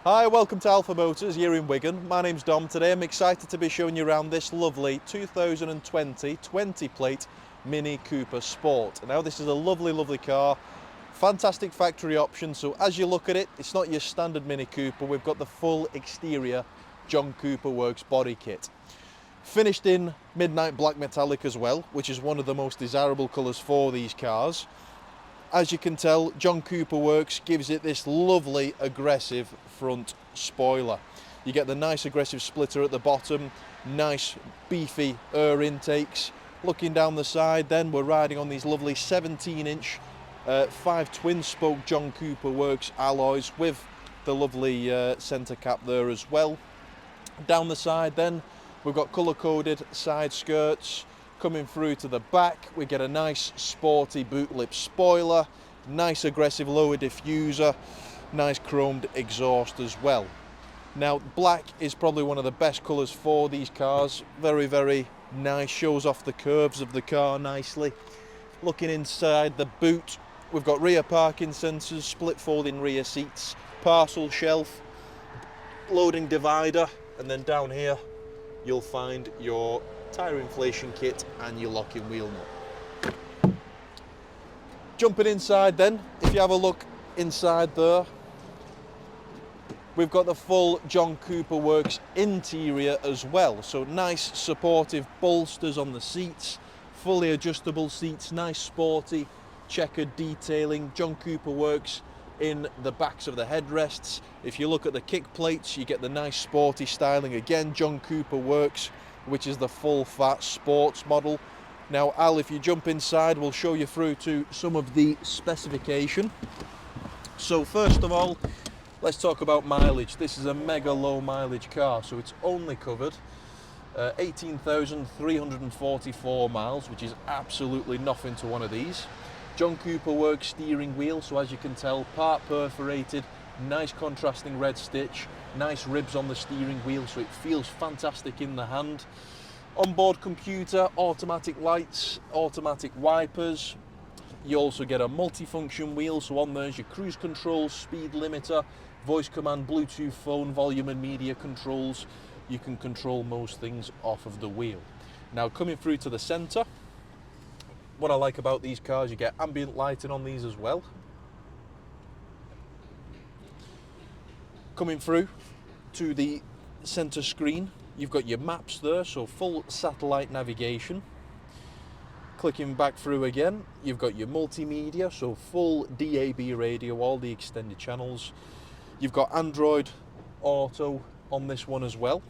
Hi, welcome to Alpha Motors here in Wigan. My name's Dom. Today I'm excited to be showing you around this lovely 2020 20 plate Mini Cooper Sport. Now this is a lovely car, fantastic factory option, so as you look at it, it's not your standard Mini Cooper. We've got the full exterior John Cooper Works body kit. Finished in midnight black metallic as well, which is one of the most desirable colours for these cars. As you can tell, John Cooper Works gives it this lovely aggressive front spoiler. You get the nice aggressive splitter at the bottom, nice beefy air intakes. Looking down the side then, we're riding on these lovely 17-inch 5 twin spoke John Cooper Works alloys with the lovely centre cap there as well. Down the side then, we've got colour coded side skirts. Coming through to the back, we get a nice sporty boot lip spoiler, nice aggressive lower diffuser, nice chromed exhaust as well. Now black is probably one of the best colours for these cars, very nice, shows off the curves of the car nicely. Looking inside the boot, we've got rear parking sensors, split folding rear seats, parcel shelf, loading divider, and then down here you'll find your tyre inflation kit and your locking wheel nut. Jumping inside then, if you have a look inside there, we've got the full John Cooper Works interior as well. So nice supportive bolsters on the seats, fully adjustable seats, nice sporty checkered detailing, John Cooper Works in the backs of the headrests. If you look at the kick plates, you get the nice sporty styling, again John Cooper Works, which is the full fat sports model. Now Al, if you jump inside, we'll show you through to some of the specification. So first of all, let's talk about mileage. This is a mega low mileage car, so it's only covered 18,344 miles, which is absolutely nothing to one of these. John Cooper Works steering wheel, so as you can tell, part perforated, nice contrasting red stitch, nice ribs on the steering wheel, so it feels fantastic in the hand. Onboard computer, automatic lights, automatic wipers. You also get a multi-function wheel, so on there's your cruise control, speed limiter, voice command, Bluetooth phone, volume and media controls. You can control most things off of the wheel. Now coming through to the centre, what I like about these cars, you get ambient lighting on these as well. Coming through to the centre screen, you've got your maps there, so full satellite navigation. Clicking back through again, you've got your multimedia, so full DAB radio, all the extended channels. You've got Android Auto on this one as well.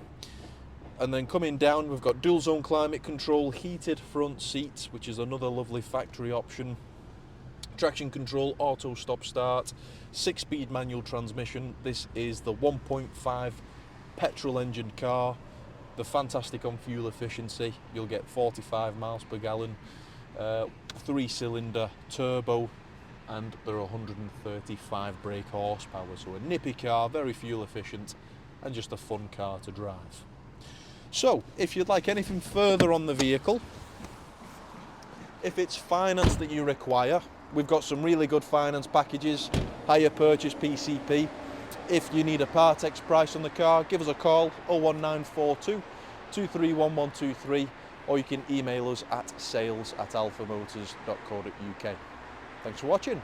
And then coming down, we've got dual zone climate control, heated front seats, which is another lovely factory option. Traction control, auto stop start, 6-speed manual transmission. This is the 1.5 petrol engine car. The fantastic on fuel efficiency. You'll get 45 miles per gallon, 3-cylinder turbo, and there are 135 brake horsepower. So a nippy car, very fuel efficient, and just a fun car to drive. So if you'd like anything further on the vehicle, if it's finance that you require, we've got some really good finance packages, hire purchase PCP. If you need a Part X price on the car, give us a call, 01942 231123, or you can email us at sales@alphamotors.co.uk. Thanks for watching.